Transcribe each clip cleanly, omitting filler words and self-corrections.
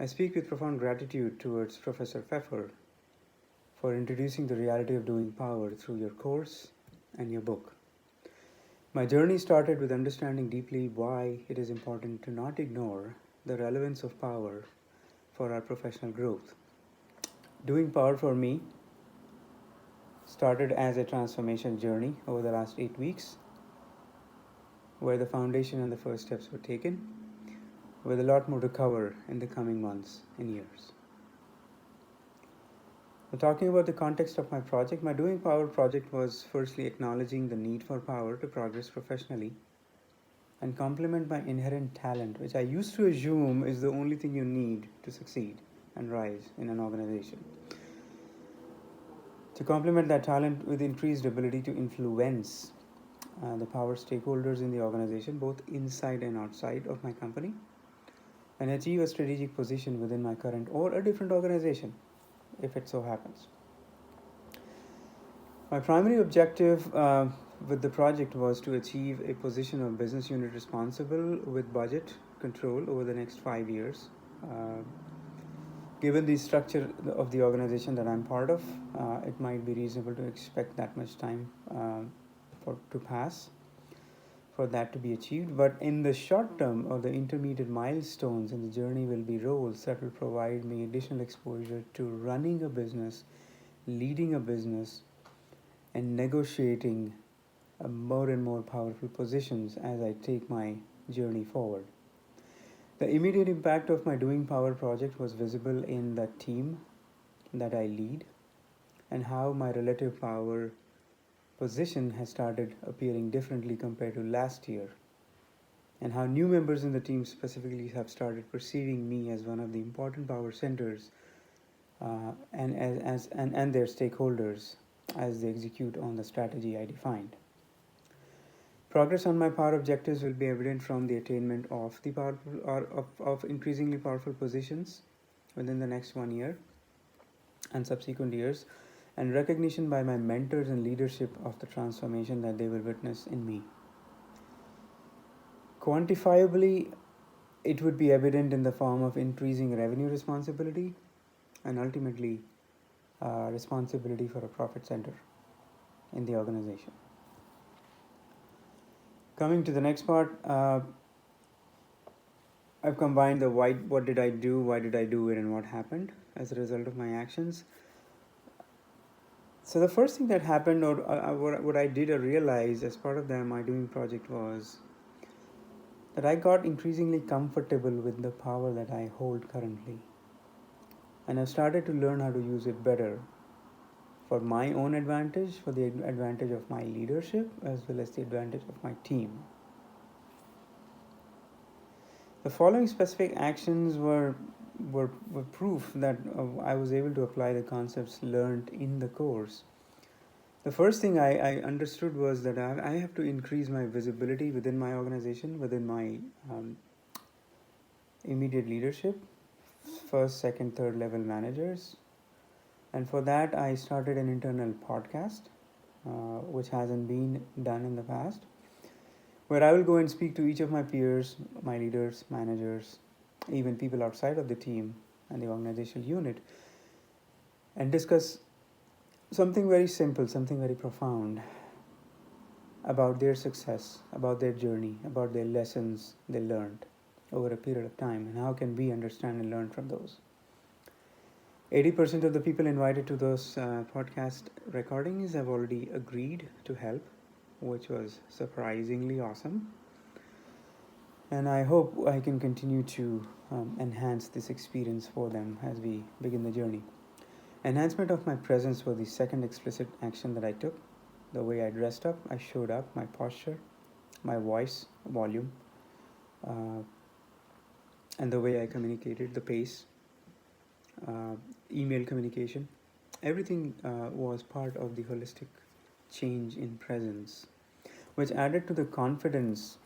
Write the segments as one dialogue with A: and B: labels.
A: I speak with profound gratitude towards Professor Pfeffer for introducing the reality of doing power through your course and your book. My journey started with understanding deeply why it is important to not ignore the relevance of power for our professional growth. Doing power for me started as a transformation journey over the last 8 weeks, where the foundation and the first steps were taken, with a lot more to cover in the coming months and years. Now, talking about the context of my project, my Doing Power project was firstly acknowledging the need for power to progress professionally and complement my inherent talent, which I used to assume is the only thing you need to succeed and rise in an organization. To complement that talent with increased ability to influence the power stakeholders in the organization, both inside and outside of my company, and achieve a strategic position within my current or a different organization, if it so happens. My primary objective with the project was to achieve a position of business unit responsible with budget control over the next 5 years. Given the structure of the organization that I'm part of, it might be reasonable to expect that much time to pass for that to be achieved. But in the short term, or the intermediate milestones in the journey, will be roles that will provide me additional exposure to running a business, leading a business, and negotiating more and more powerful positions as I take my journey forward. The immediate impact of my Doing Power project was visible in the team that I lead and how my relative power position has started appearing differently compared to last year, and how new members in the team specifically have started perceiving me as one of the important power centers and their stakeholders as they execute on the strategy I defined. Progress on my power objectives will be evident from the attainment of the powerful or of increasingly powerful positions within the next 1 year and subsequent years, and recognition by my mentors and leadership of the transformation that they will witness in me. Quantifiably, it would be evident in the form of increasing revenue responsibility and ultimately responsibility for a profit center in the organization. Coming to the next part, I've combined the why, what did I do, why did I do it, and what happened as a result of my actions. So the first thing that happened, or what I did or realized as part of my Doing project, was that I got increasingly comfortable with the power that I hold currently. And I've started to learn how to use it better for my own advantage, for the advantage of my leadership, as well as the advantage of my team. The following specific actions were proof that I was able to apply the concepts learned in the course. The first thing I understood was that I have to increase my visibility within my organization, within my immediate leadership, first, second, third level managers. And for that, I started an internal podcast, which hasn't been done in the past, where I will go and speak to each of my peers, my leaders, managers, even people outside of the team and the organizational unit, and discuss something very simple, something very profound about their success, about their journey, about their lessons they learned over a period of time, and how can we understand and learn from those. 80% of the people invited to those podcast recordings have already agreed to help, which was surprisingly awesome. And I hope I can continue to enhance this experience for them as we begin the journey. Enhancement of my presence was the second explicit action that I took. The way I dressed up, I showed up, my posture, my voice, volume, and the way I communicated, the pace, email communication, everything was part of the holistic change in presence, which added to the confidence.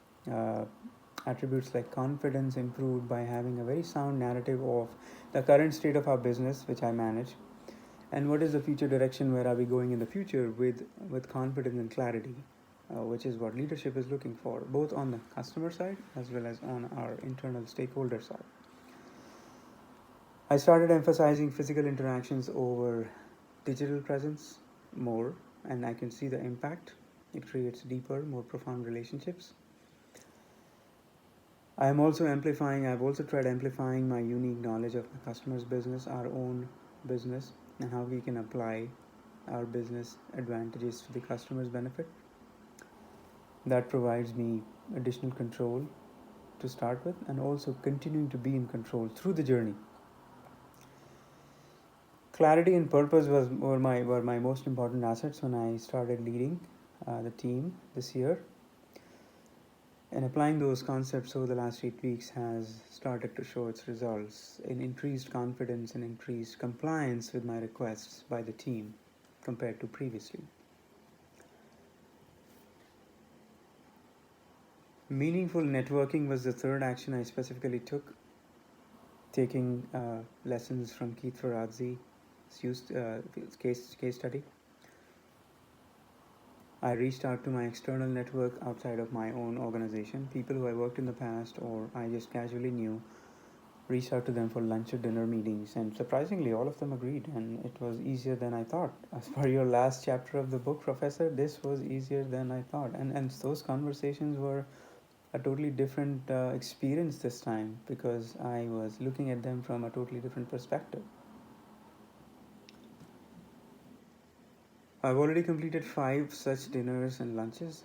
A: Attributes like confidence improved by having a very sound narrative of the current state of our business, which I manage, and what is the future direction, where are we going in the future, with confidence and clarity, which is what leadership is looking for, both on the customer side as well as on our internal stakeholder side. I started emphasizing physical interactions over digital presence more, and I can see the impact. It creates deeper, more profound relationships. I've also tried amplifying my unique knowledge of my customer's business, our own business, and how we can apply our business advantages to the customer's benefit. That provides me additional control to start with, and also continuing to be in control through the journey. Clarity and purpose were my most important assets when I started leading the team this year. And applying those concepts over the last 8 weeks has started to show its results in increased confidence and increased compliance with my requests by the team compared to previously. Meaningful networking was the third action I specifically took, taking lessons from Keith Ferrazzi's case study. I reached out to my external network outside of my own organization, people who I worked in the past or I just casually knew, reached out to them for lunch or dinner meetings, and surprisingly, all of them agreed, and it was easier than I thought. As per your last chapter of the book, Professor, this was easier than I thought, and those conversations were a totally different experience this time because I was looking at them from a totally different perspective. I've already completed 5 such dinners and lunches.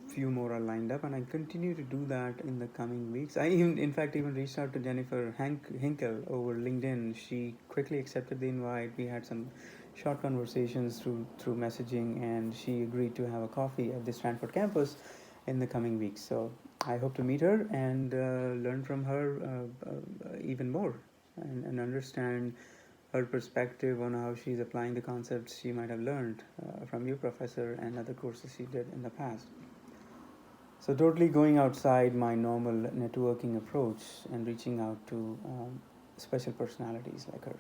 A: Few more are lined up, and I continue to do that in the coming weeks. In fact, even reached out to Jennifer Hinkle over LinkedIn. She quickly accepted the invite. We had some short conversations through messaging, and she agreed to have a coffee at the Stanford campus in the coming weeks. So I hope to meet her and learn from her even more and understand her perspective on how she's applying the concepts she might have learned from you, Professor, and other courses she did in the past. So, totally going outside my normal networking approach and reaching out to special personalities like her.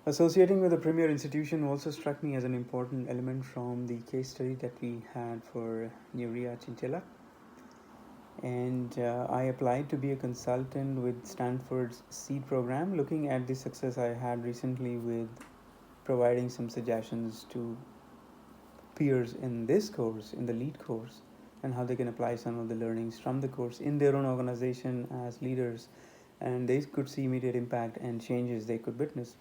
A: Associating with a premier institution also struck me as an important element from the case study that we had for Nuria Chinchilla. And I applied to be a consultant with Stanford's seed program, looking at the success I had recently with providing some suggestions to peers in this course, in the lead course, and how they can apply some of the learnings from the course in their own organization as leaders, and they could see immediate impact and changes they could witness,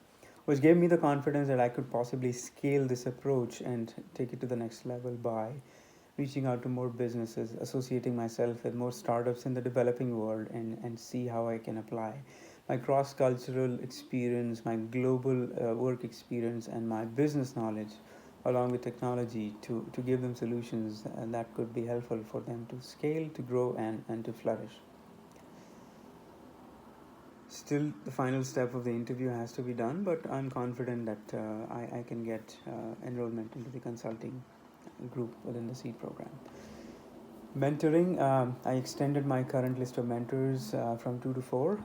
A: which gave me the confidence that I could possibly scale this approach and take it to the next level by reaching out to more businesses, associating myself with more startups in the developing world, and see how I can apply my cross cultural experience, my global work experience, and my business knowledge along with technology to give them solutions that could be helpful for them to scale, to grow, and to flourish. Still, the final step of the interview has to be done, but I'm confident that I can get enrollment into the consulting group within the seed program. Mentoring, I extended my current list of mentors from 2 to 4.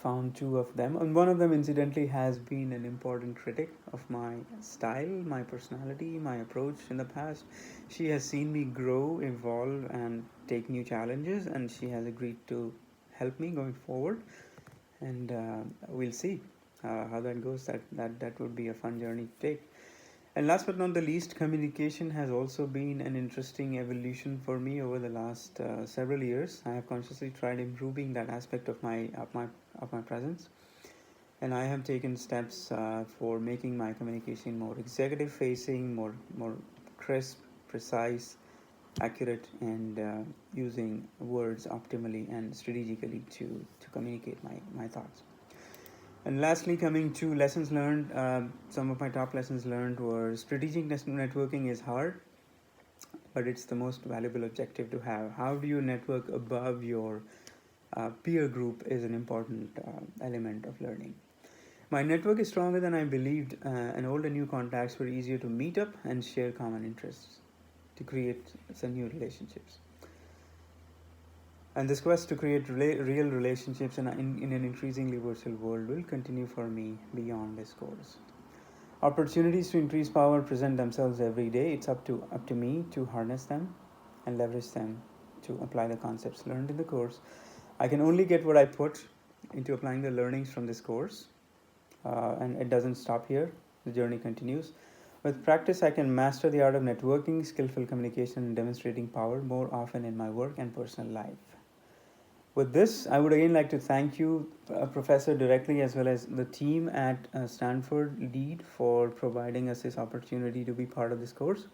A: Found 2 of them, and one of them incidentally has been an important critic of my style, my personality, my approach in the past. She has seen me grow, evolve, and take new challenges, and she has agreed to help me going forward, and we'll see how that goes. That would be a fun journey to take. And last but not the least, communication has also been an interesting evolution for me over the last several years. I have consciously tried improving that aspect of my presence, and I have taken steps for making my communication more executive facing, more crisp, precise, accurate, and using words optimally and strategically to communicate my thoughts. And lastly, coming to lessons learned, some of my top lessons learned were strategic networking is hard, but it's the most valuable objective to have. How do you network above your peer group is an important element of learning. My network is stronger than I believed, and old and new contacts were easier to meet up and share common interests to create some new relationships. And this quest to create real relationships in an increasingly virtual world will continue for me beyond this course. Opportunities to increase power present themselves every day. It's up to me to harness them and leverage them to apply the concepts learned in the course. I can only get what I put, into applying the learnings from this course. And it doesn't stop here, the journey continues. With practice, I can master the art of networking, skillful communication, and demonstrating power more often in my work and personal life. With this, I would again like to thank you, Professor, directly, as well as the team at Stanford Lead, for providing us this opportunity to be part of this course.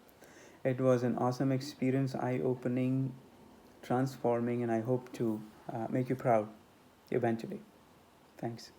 A: It was an awesome experience, eye opening, transforming, and I hope to make you proud eventually. Thanks.